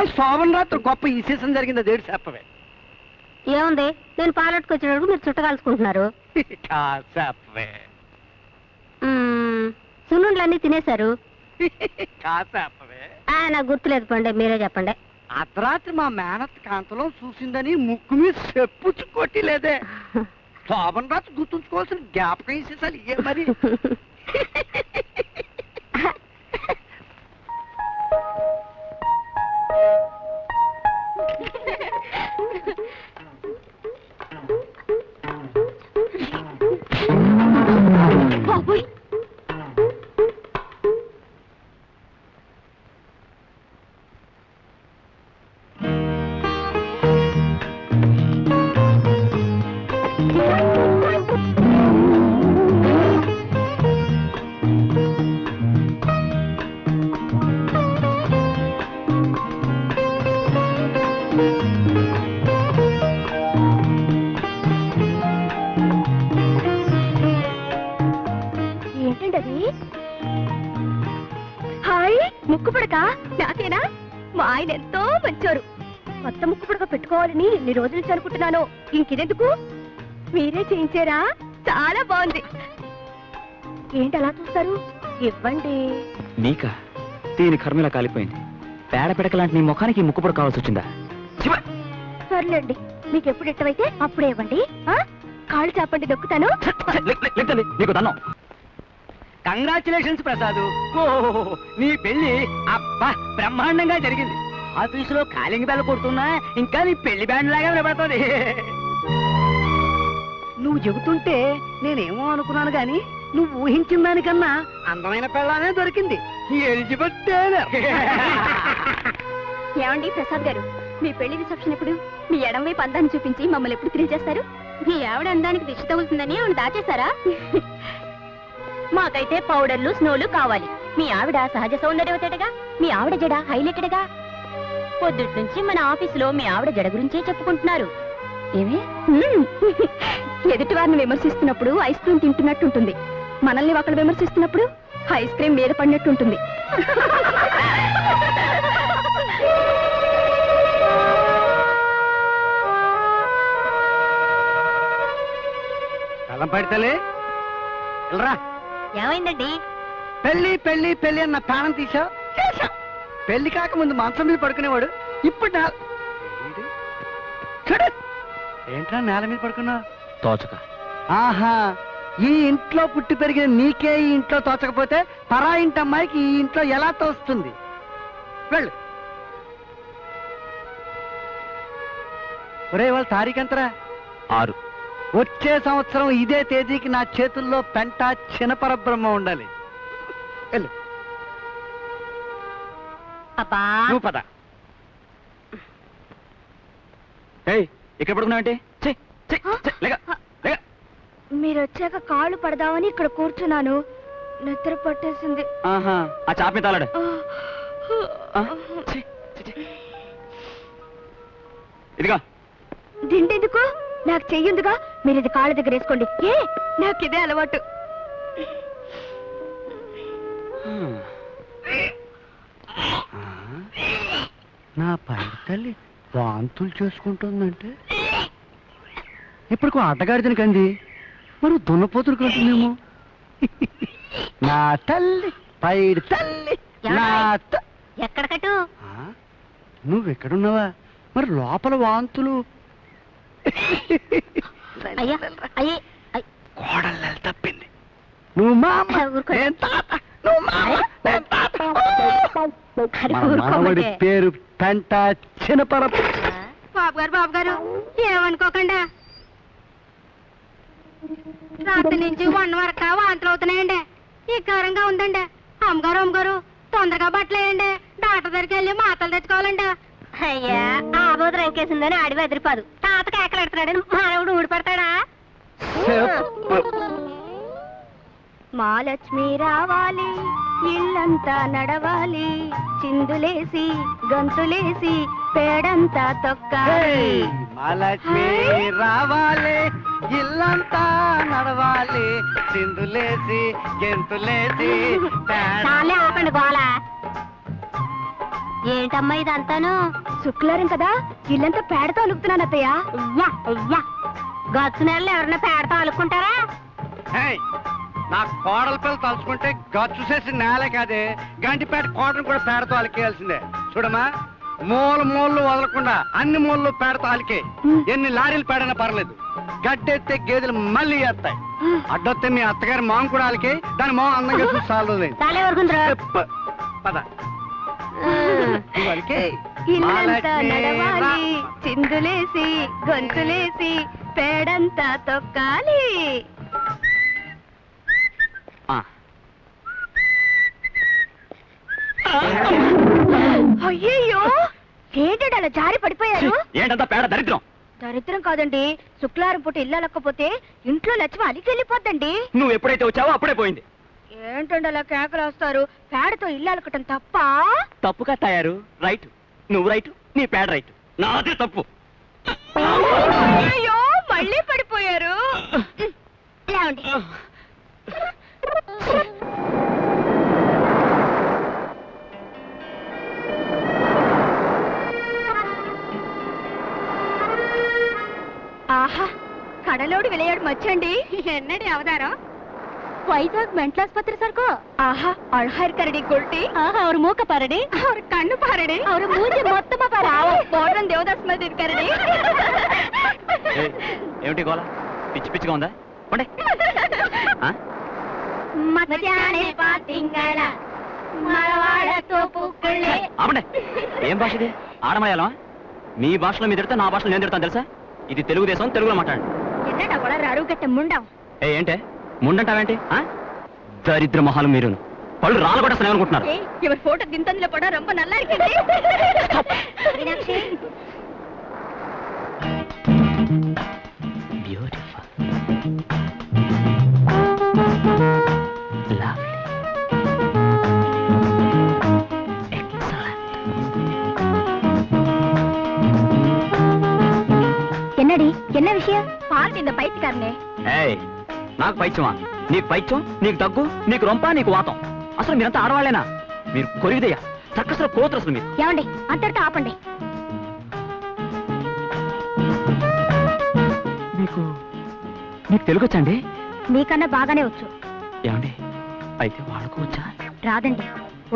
అమ్మాయి శోభన రాత్రి గొప్ప ఈ సీజన్ జరిగింది అదేడు చెప్పవే. ఏముంది, నేను పాలట్టుకు వచ్చినప్పుడు మీరు చుట్టకాల్చుకుంటున్నారు. చెప్పవే. సున్నుండ్లన్నీ తినేశారు. చెప్పవే. నాకు గుర్తులేదు పండి, మీరే చెప్పండి. అర్ధరాత్రి మా మేనత్ కాంతలో చూసిందని ముక్కు మీద చెప్పుచ్చు కొట్టిలేదే. శోభన రాత్రి గుర్తుంచుకోవాల్సిన జ్ఞాపకం ఇసేసాలి ఏ మరి. నాకేనా? మా ఆయన ఎంతో మంచోరు. కొత్త ముక్కు పుడక పెట్టుకోవాలని ఎన్ని రోజుల నుంచి అనుకుంటున్నాను. ఇంకెందుకు, మీరే చేయించారా? చాలా బాగుంది. ఏంటి అలా చూస్తారు? ఇవ్వండి. నీకా? దీని కర్మిలా కాలిపోయింది. పేడ పెడకలాంటి నీ ముఖానికి ముక్కు పుడక కావాల్సి వచ్చిందా? సర్లేండి, మీకు ఎప్పుడు ఇట్టవైతే అప్పుడే ఇవ్వండి. కాళ్ళు చాపండి, దొక్కుతాను. నీకు దన్నం. కంగ్రాచులేషన్స్ ప్రసాదు. నీ పెళ్లి అబ్బా బ్రహ్మాండంగా జరిగింది. ఆఫీసులో కాలింగ్ బెల్ల కొడుతున్నా ఇంకా నీ పెళ్లి బ్యాండ్ లాగా వినబడుతుంది. నువ్వు చెబుతుంటే నేనేమో అనుకున్నాను గాని నువ్వు ఊహించిన దానికన్నా అందమైన పెళ్ళానే దొరికింది. ఎలిజబెత్ ఏమండి ప్రసాద్ గారు, మీ పెళ్లి రిసెప్షన్ ఎప్పుడు? మీ ఎడం వైపు అందాన్ని చూపించి మమ్మల్ని ఎప్పుడు తిరిగేస్తారు? మీ ఆవిడ అందానికి దిష్టి తగులుతుందని ఆవిడ దాచేశారా? మాకైతే పౌడర్లు స్నోలు కావాలి. మీ ఆవిడ సహజ సౌందర్యవతేటగా, మీ ఆవిడ జడ హైలైటెడ్గా. పొద్దుటి నుంచి మన ఆఫీసులో మీ ఆవిడ జడ గురించే చెప్పుకుంటున్నారు. ఏమి ఎదుటి వారిని విమర్శిస్తున్నప్పుడు ఐస్ క్రీమ్ తింటున్నట్టుంటుంది. మనల్ని ఒకరు విమర్శిస్తున్నప్పుడు ఐస్ క్రీమ్ మీద పడినట్టుంటుంది. కళ్ళం పడితేలే వెళ్ళరా. ఏమైందండి? పెళ్లి పెళ్లి పెళ్లి అన్న ప్రాణం తీసావు. పెళ్లి కాకముందు మంచం మీద పడుకునేవాడు, ఇప్పుడు చూడు ఏంట్రా నేల మీద పడుకున్నావు? తోచక. ఆహా, ఈ ఇంట్లో పుట్టి పెరిగిన నీకే ఈ ఇంట్లో తోచకపోతే పరా ఇంటి అమ్మాయికి ఈ ఇంట్లో ఎలా తోస్తుంది? వెళ్ళు. ఒరే, వాళ్ళ తారీఖంతరా? 6. వచ్చే సంవత్సరం ఇదే తేదీకి నా చేతుల్లో పెంట చినపరబ్రహ్మ ఉండాలి. వెళ్ళు. నువ్వు పద. ఇక్కడ పడుకున్నావంటే? మీరు వచ్చాక కాళ్ళు పడదామని ఇక్కడ కూర్చున్నాను. నిద్ర పట్టేసింది. ఆహా, ఆ చాప మీద తాళాడు. ఇదిగా దిండెందుకు? నాకు చెయ్యుందిగా, మీరు ఇది కాళ్ళ దగ్గర వేసుకోండి. నాకు ఇదే అలవాటు. నా పై తల్లి వాంతులు చేసుకుంటుందంటే ఇప్పుడు అడ్డగాడిదని కంది, మరి దున్నపోతులు కంటుందేమో. నా తల్లి పైడి తల్లి. ఎక్కడ కట్టు? నువ్వెక్కడున్నావా? మరి లోపల వాంతులు. కోడలు తప్పింది. నువ్వు మా మనవడి పేరు పెంట చినపర. బాబు గారు ఏమనుకోకుండా, రాత్రి నుంచి 1 వరకు వాంతులు అవుతున్నాయండి. ఈ కారంగా ఉందండి. అమ్మగారు తొందరగా బట్టలు వేయండి. డాక్టర్ దగ్గరికి వెళ్ళి మాటలు తెచ్చుకోవాలండి. అయ్యా, ఆ బోధ రంకేసిందని అడివి ఎదిరిపాదు. తాత కేకలెడుతున్నాడని మానవుడు ఊడిపడతాడా? మహాలక్ష్మి రావాలి, ఇల్లంతా నడవాలి, చిందులేసి గంతులేసి పేడంతా తొక్కాలి. మహాలక్ష్మి రావాలి, ఇల్లంతా నడవాలి, చిందులేసి గెంతులేసి. ఆపండి గోళ. ఏంటమ్మా ఇదంతాను? శుక్లారం కదా, ఇల్లంతా పేడతో అలుకుతున్నాను అత్తయ్య. గచ్చు నెలలో ఎవరన్నా పేడతో అలుక్కుంటారా? నా కోడల పిల్ల తలుచుకుంటే గచ్చు చేసి నేలే కాదే, గంటిపేట కోటను కూడా పేడతో అలికేయాల్సిందే. చూడమ్మా, మూలు వదలకుండా అన్ని మూలలు పేడతో అలికే. ఎన్ని లారీలు పేడైనా పర్లేదు, గడ్డెత్తే గేదెలు మళ్ళీ వేస్తాయి. అడ్డొస్తే మీ అత్తగారి మొహం కూడా అలికే, దాని మొహం అందంగా చూసి చాలలేదు. పద ఇల్లంతా నడవాలి, చిందులేసి గొంతులేసి పేడంతా తొక్కాలి. అయ్యయ్యో, ఏంటంటే అలా జారి పడిపోయారు? ఏంటంతా పేడ దరిద్రం. దరిద్రం కాదండి, శుక్లారం పూట ఇల్లు అలక్కపోతే ఇంట్లో లక్ష్మి అలికెళ్ళిపోద్దండి. నువ్వు ఎప్పుడైతే వచ్చావో అప్పుడే పోయింది. ఏంటండి అలా కేకలు వస్తారు? పేడతో ఇల్లు అలకటం తప్ప? తప్పుగా తయారు. రైట్, నువ్వు రైట్, నీ పేడ రైట్, నాదే తప్పు. అయ్యో, మళ్ళీ పడిపోయారు. లేవండి. ఆహా, కడలోడు విளையாடு மச்சண்டி. என்னடி அவதாரம்? వైజాగ్ మెంటల్ ఆసుపత్రి సరుకు. ஆஹா, அழகா இருக்காருடி குல்ட்டி. ఆహా, அவர் మూక పారడి, அவர் கண்ணு பாருடி, அவர் மூஞ்சி మొత్తమా పారా. మోడర్న్ దేవదాస్ మీద இருக்காருடி. ఏమిటి గోల? పిచ్చి పిచ్చిగా ఉందా? పండే. మధ్యాహ్నే పాతింగళ మరవాడతో పూకుళ్ళే. ఆపండి. ఏం భాష ఇది? ఆడమలయాళమా? మీ భాషలో మీరు తిడతా, నా భాషలో నేను తిడతాను తెలుసా? ఇది తెలుగుదేశం, తెలుగులో మాట్లాడండి. என்னடா வளர அருகட்ட முண்டம்? ఏంటే ముండంటావేంటి? దరిద్ర మొహాలు మీరు. పళ్ళు రాళ్ళు కూడా అనుకుంటున్నారు. இவர் போட்டோ திந்தந்தில போட ரொம்ப நல்லா இருக்குது. Meenakshi, beautiful, lovely, excellent. என்னடி, என்ன விஷயம்? பார்த்து இந்த பைத்தியக்காரனே. ఏయ్, నాకు పైత్యమా? నీకు పైత్యం, నీకు దగ్గు, నీకు రొంప, నీకు వాతం. అసలు మీరంతా ఆడవాళ్ళేనా? మీరు కొరివిదయ్యా, సర్కస్లో కోతురు అసలు మీరు. ఏమండి, అంతటితో ఆపండి. నీకు తెలుగు వచ్చండి? మీకన్నా బాగానే వచ్చు. ఏమండి, అయితే వాళ్ళకు వచ్చా? రాదండి.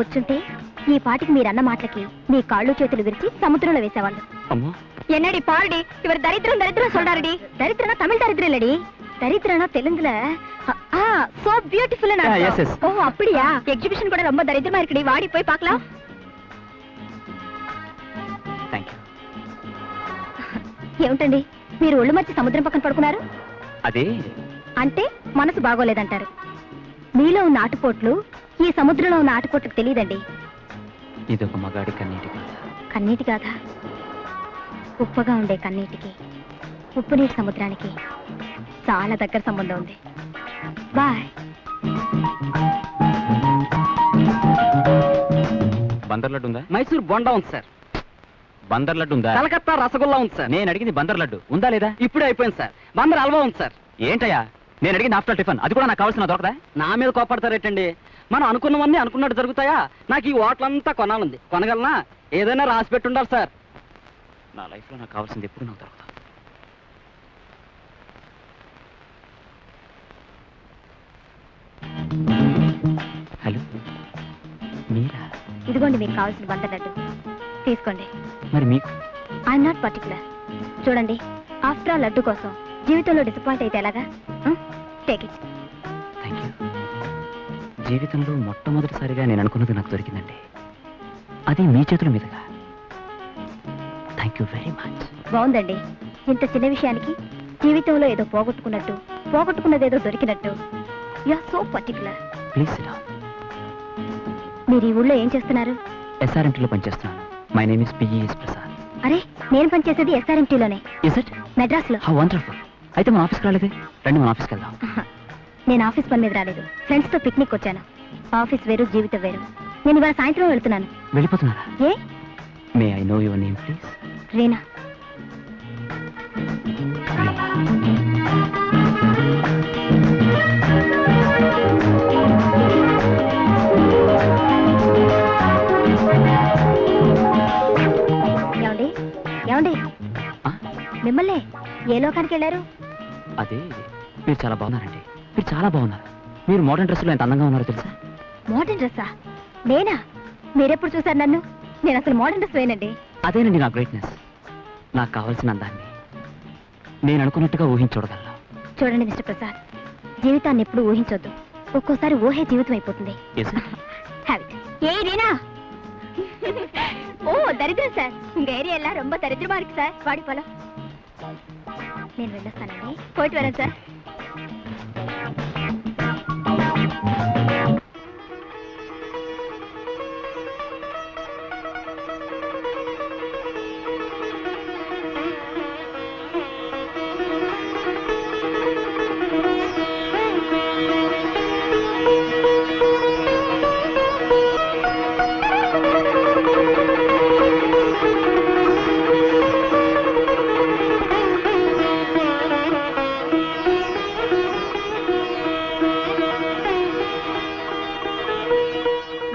వచ్చుంటే ఈ పాటికి మీరన్న మాటలకి మీ కాళ్ళు చేతులు విరిచి సముద్రంలో వేసేవాళ్ళు. అమ్మో, என்னடி பாருடி, இவர் தரித்திரம் தரித்திரம் சொல்றாருடி. தரித்திரனா தமிழ் தரித்திரம் இல்லடி, தரித்திரனா தெலுங்குல சோ பியூட்டிஃபுல். yes, yes. ஓ அப்படியா? எக்ஸிபிஷன் கூட ரொம்ப தரித்திரமா இருக்குடி, வாடி போய் பார்க்கலாம். Thank you. ఏమిటండి మీరు ఒళ్ళు మర్చి సముద్రం పక్కన పడుకున్నారు? అదే అంటే మనసు బాగోలేదంటారు. మీలో ఉన్న ఆటుపోట్లు ఈ సముద్రంలో ఉన్న ఆటుపోట్లకు తెలియదండి. ఇదొక మగాడి కన్నీటి కథ. కన్నీటి కాదా? ఉప్పగా ఉండే కన్నీటికి ఉప్పు నీటి సముద్రానికి చాలా దగ్గర సంబంధం ఉంది. బాయ్. బందర్ లడ్డు ఉందా? మైసూర్ బొండా ఉంది సార్. బందర్ లడ్డు ఉందా? కలకత్తా రసగుల్లా ఉంది సార్. నేను అడిగింది బందర్ లడ్డు ఉందా లేదా? ఇప్పుడే అయిపోయింది సార్. బందర్ హల్వా ఉంది సార్. ఏంటయ్యా, నేను అడిగింది ఆఫ్టర్ టిఫిన్, అది కూడా నాకు కావాల్సిన దొరకదా? నా మీద కోపడతారేటండి? మనం అనుకున్నవన్నీ అనుకున్నట్టు జరుగుతాయా? నాకు ఈ హోటలంతా కొనాలంది, కొనగలనా? ఏదైనా రాసి పెట్టుండాలి సార్. నా లైఫ్ లో నాకు కావాల్సింది ఎప్పుడు నాకు దొరకదు. హలో, మీరా? ఇదిగోండి మీకు కావాల్సిన బంద లడ్డు, తీసుకోండి. మరి మీకు? I'm not particular. చూడండి, ఆఫ్టర్ ఆల్ లడ్డు కోసం జీవితంలో డిసప్పాయింట్ అయితే ఎలాగా? Take it. Thank you. జీవితంలో మొట్టమొదటిసారిగా నేను అనుకున్నది నాకు దొరికిందండి, అది మీ చేతుల మీదుగా. Thank you very much. బాగుందండి. ఇంత చిన్న విషయానికి జీవితంలో ఏదో పోగొట్టుకున్నట్టు, పోగొట్టుకున్నదేదో దొరికినట్టు. You are so particular. Please sit down. మీరు ఈ ఊళ్ళో ఏం చేస్తున్నారు? ఎస్ఆర్ఎంటీలో పనిచేస్తున్నాను. My name is P E S Prasad. అరే, నేను పనిచేసేది ఎస్ఆర్ఎంటీలోనే. Is it? మెడ్రాస్ లో. How wonderful. అయితే మన ఆఫీస్కి రాలేదే? రండి, మన ఆఫీస్కి వెళ్దాం. నేను ఆఫీస్ పని మీద రాలేదు, ఫ్రెండ్స్ తో పిక్నిక్ వచ్చాను. ఆఫీస్ వేరు, జీవితం వేరు. నేను ఇవాళ సాయంత్రం వెళ్తున్నాను. వెళ్ళిపోతున్నారా? ఏ? May I know your name please? Reena. ఏ లోకానికి వెళ్ళారు? అదే మీరు చాలా బాగున్నారండి. మీరు చాలా బాగున్నారు. మీరు మోడర్న్ డ్రెస్సులో ఎంత అందంగా ఉన్నారో తెలుసా? మోడర్న్ డ్రెస్సా? నేనా? మీరెప్పుడు చూసారు నన్ను? నేను అసలు మోడర్న్ డ్రెస్ వేనండి. అదేనండి నా గ్రేట్నెస్. నాకు కావాల్సిన అందాన్ని నేను అనుకున్నట్టుగా ఊహించూడగలను. చూడండి మిస్టర్ ప్రసాద్, జీవితాన్ని ఎప్పుడు ఊహించొద్దు. ఒక్కోసారి ఊహే జీవితం అయిపోతుంది. Yes, sir. Have it. ஏய் ரீனா. ஓ దరిద్రం సార్. உங்க ஏரியா எல்லாம் ரொம்ப దరిద్రமா இருக்கு సార్. వాడి పోலாம். నేను వెళ్ళొస్తానండి. పోయిట్ వరం sir.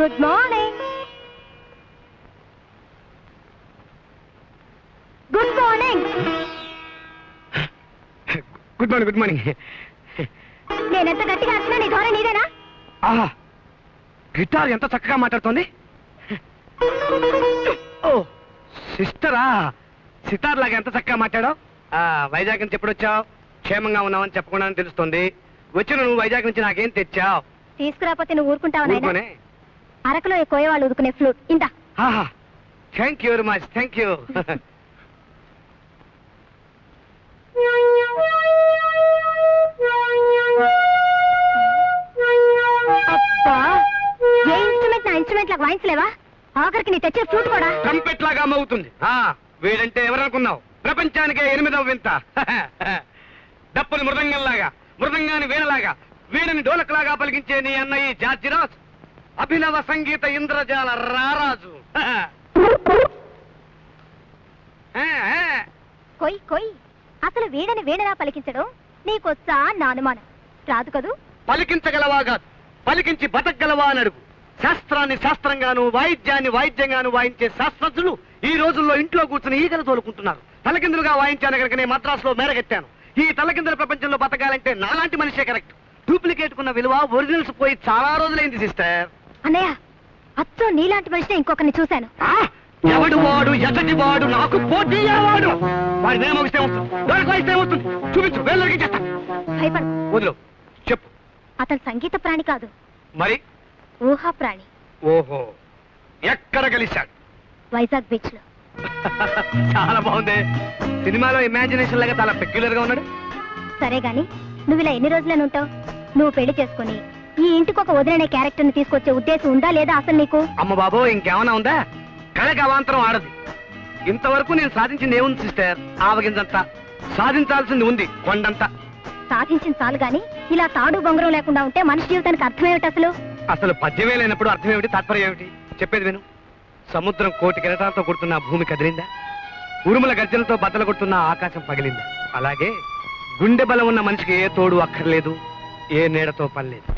Good morning. Good morning. Good morning. Good morning. నేనెంత గట్టిగా అరిచినా నీ ధోరణి నీదేనా? ఆహా, గిటార్ ఎంత చక్కగా మాట్లాడుతోంది. ఓ సిస్టరా, సితార్ లాగా ఎంత చక్కగా మాట్లాడావు. వైజాగ్ నుంచి ఎప్పుడు వచ్చావు? క్షేమంగా ఉన్నావని చెప్పకుండా తెలుస్తుంది. వచ్చిన నువ్వు వైజాగ్ నుంచి నాకేం తెచ్చావు? తీసుకురాపోతే నువ్వు ఊరుకుంటావు నాయనా? ఊరుకోనే. అరకులో కోయవాళ్ళు ఊదుకునే ఫ్లూట్ ఇంత. Thank you very much. Thank you. అబ్బా, ఏ ఇన్స్ట్రుమెంట్ నా ఇన్స్ట్రుమెంట్ లాగా వాయించలేవా? ఆఖరికి నీ తెచ్చే ఫ్లూట్ కూడా ట్రంపెట్ లాగా మోగుతుంది. వీడంటే ఎవరనుకున్నావు? ప్రపంచానికే 8వ వింత. డప్పుని మృదంగంలాగా, మృదంగాని వీణలాగా, వీణని డోలకలాగా పలికించే నీ అన్నయ్య జార్జిరాజ్, అభినవ సంగీత ఇంద్రజాల రారాజు. కొయ్ కొయ్. అసలు వీడని వీణలా పలికించడం నీకొచ్చా నా అనుమానం. రాదు కదూ? పలికించగలవా కాదు, పలికించి బతకగలవా అని అడుగు. శాస్త్రాన్ని శాస్త్రంగాను, వాయిద్యాన్ని వాయిద్యంగాను వాయించే శాస్త్రజ్ఞులు ఈ రోజుల్లో ఇంట్లో కూర్చుని ఈగలు తోలుకుంటున్నారు. తలకిందులుగా వాయించాను కనుక నేను మద్రాసులో మేరగెత్తాను. ఈ తలకిందుల ప్రపంచంలో బతకాలంటే నాలాంటి మనిషే కరెక్ట్. డూప్లికేట్ కున్న విలువ ఒరిజినల్స్ పోయి చాలా రోజులైంది సిస్టర్. అన్నయ్య, అచ్చో నీలాంటి మనిషిని ఇంకొకరిని చూశాను. ఎవడు వాడు, ఎసటి వాడు, నాకు పోటీ వాడు. వాడి నేమ్ వస్తే వస్తుంది, వాడికి వస్తే వస్తుంది. చూపించు, వేళ్ళకి చేస్తా. భయపడు. వదిలో చెప్పు. అతను సంగీత ప్రాణి కాదు, మరి ఊహా ప్రాణి. ఓహో, ఎక్కడ కలిశాడు? వైజాగ్ బీచ్ లో. చాలా బాగుంది. సినిమాలో ఇమాజినేషన్ లాగా చాలా పెక్యులర్ గా ఉన్నాడు. సరే గాని నువ్వు ఇలా ఎన్ని రోజులని ఉంటావు? నువ్వు పెళ్లి చేసుకుని ఈ ఇంటికి ఒక వదిలేనే క్యారెక్టర్ ని తీసుకొచ్చే ఉద్దేశం ఉందా లేదా అసలు నీకు? అమ్మ బాబో, ఇంకేమైనా ఉందా? కళకి అవాంతరం ఆడది. ఇంతవరకు నేను సాధించింది ఏముంది సిస్టర్? ఆవగింజంతా. సాధించాల్సింది ఉంది కొండంతా. సాధించిన చాలు గాని ఇలా తాడు బొంగరం లేకుండా ఉంటే మనిషి జీవితానికి అర్థమేమిటి అసలు? అసలు పద్యమే లేనప్పుడు అర్థం ఏమిటి, తాత్పర్యం ఏమిటి? చెప్పేది విను. సముద్రం కోటి కిరటాలతో కొడుతున్న భూమి కదిలిందా? ఉరుముల గర్జనతో బద్దలు కొడుతున్న ఆకాశం పగిలిందా? అలాగే గుండె బలం ఉన్న మనిషికి ఏ తోడు అక్కర్లేదు, ఏ నీడతో పనిలేదు.